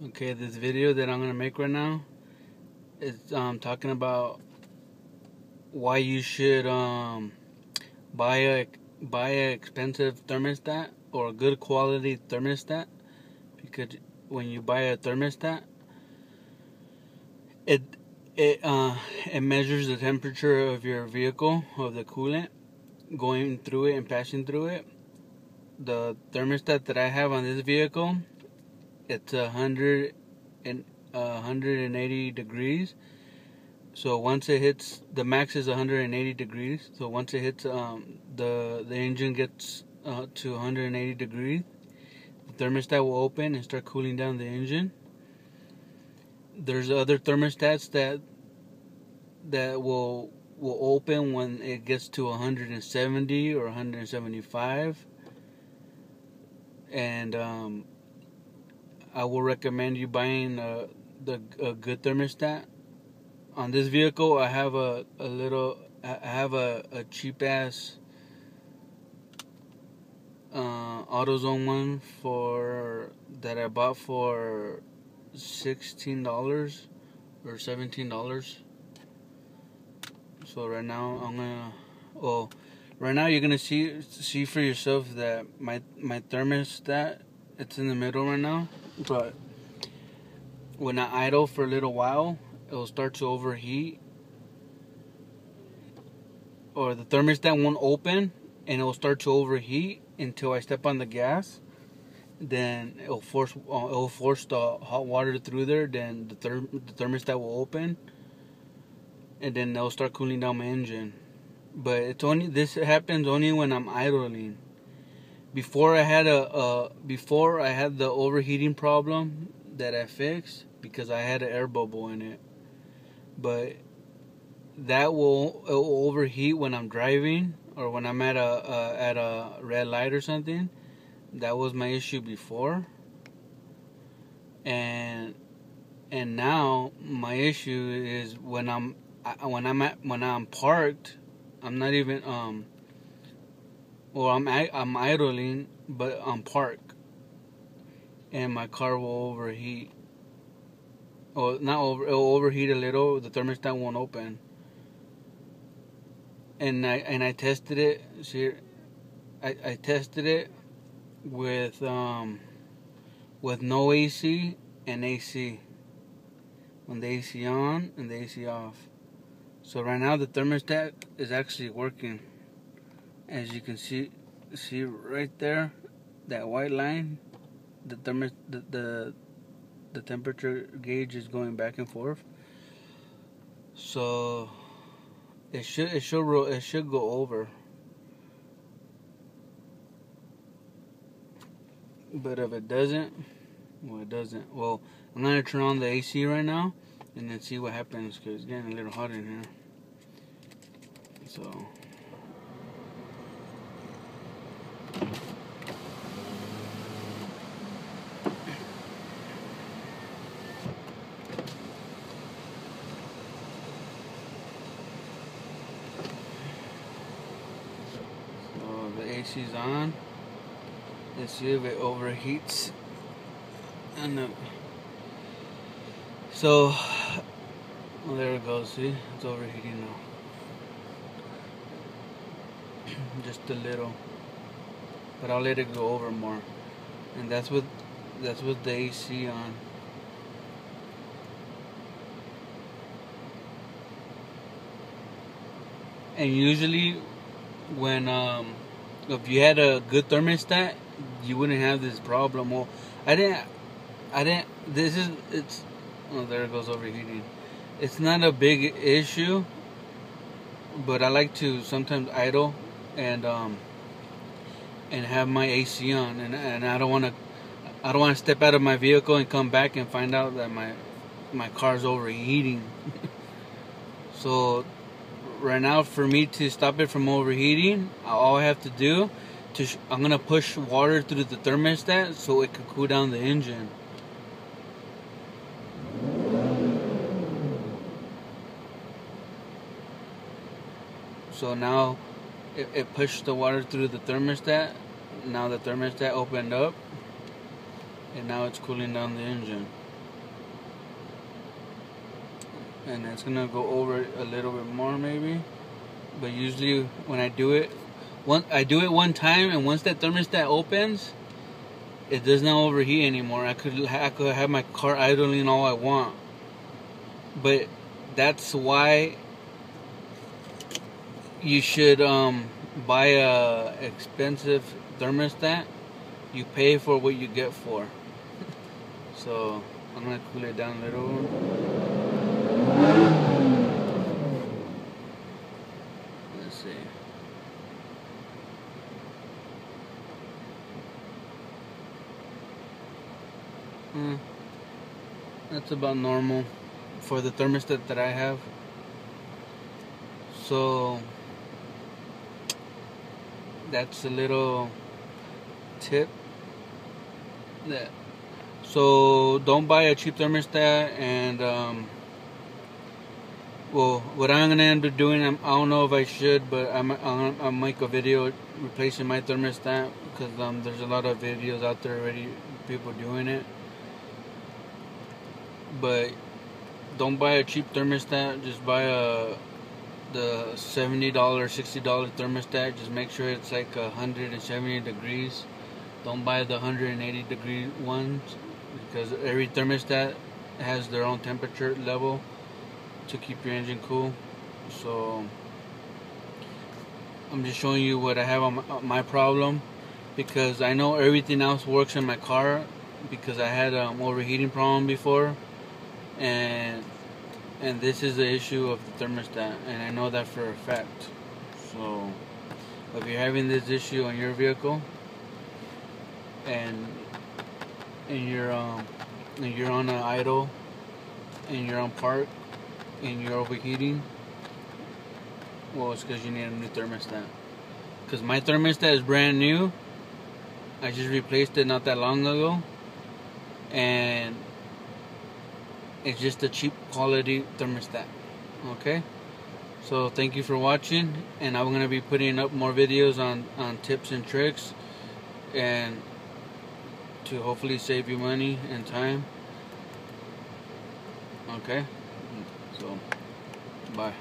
Okay, this video that I'm gonna make right now is talking about why you should buy a expensive thermostat or a good quality thermostat. Because when you buy a thermostat, it it measures the temperature of your vehicle, of the coolant going through it and passing through it. The thermostat that I have on this vehicle, it's 180 degrees. So once it hits, the max is 180 degrees. So once it hits, the engine gets to 180 degrees, the thermostat will open and start cooling down the engine. There's other thermostats that will open when it gets to 170 or 175, and I will recommend you buying a good thermostat. On this vehicle, I have a cheap ass AutoZone one that I bought for $16 or $17. So right now right now you're gonna see for yourself that my thermostat, it's in the middle right now, but when I idle for a little while, it'll start to overheat, or the thermostat won't open and it'll start to overheat until I step on the gas. Then it'll force the hot water through there. Then the thermostat will open, and then it'll start cooling down my engine. But this happens only when I'm idling. Before I had the overheating problem that I fixed because I had an air bubble in it. But that will overheat when I'm driving or when I'm at a red light or something. That was my issue before, and now my issue is when I'm parked. I'm not even I'm idling, but I'm parked, and my car will overheat. Or it'll overheat a little. The thermostat won't open. And I tested it. See, I tested it with no AC and AC. When the AC on and the AC off. So right now the thermostat is actually working. As you can see right there, that white line, the temperature gauge is going back and forth. So it should go over. But if it doesn't, it doesn't. Well, I'm gonna turn on the AC right now and then see what happens, because it's getting a little hot in here. So the AC's on. Let's see if it overheats. So, there it goes. See, it's overheating now. Just a little, but I'll let it go over more. And that's with the AC on. And usually, when if you had a good thermostat, you wouldn't have this problem. Well, I didn't. Oh, there it goes, overheating. It's not a big issue, but I like to sometimes idle and have my AC on, and I don't want to step out of my vehicle and come back and find out that my car's overheating. So right now, for me to stop it from overheating, all I have to do I'm gonna push water through the thermostat so it can cool down the engine. So now it pushed the water through the thermostat. Now the thermostat opened up, and now it's cooling down the engine. and it's gonna go over a little bit more maybe. But usually when I do it one time, and once that thermostat opens, it does not overheat anymore. I could have my car idling all I want, but that's why you should buy a expensive thermostat. You pay for what you get for. So I'm gonna cool it down a little. Let's see. That's about normal for the thermostat that I have. So that's a little tip. So don't buy a cheap thermostat. And well, what I'm gonna end up doing, I don't know if I should, but I'll make a video replacing my thermostat, because there's a lot of videos out there already, people doing it. But don't buy a cheap thermostat. Just buy the $70, $60 thermostat. Just make sure it's like 170 degrees. Don't buy the 180 degree ones, because every thermostat has their own temperature level to keep your engine cool. So I'm just showing you what I have on my problem, because I know everything else works in my car, because I had an overheating problem before, and this is the issue of the thermostat, and I know that for a fact. So if you're having this issue on your vehicle, and you're on an idle, and you're on park, and you're overheating, well, it's because you need a new thermostat. Because my thermostat is brand new. I just replaced it not that long ago, and it's just a cheap quality thermostat. Okay, so thank you for watching, and I'm gonna be putting up more videos on tips and tricks, and to hopefully save you money and time. Okay, so bye.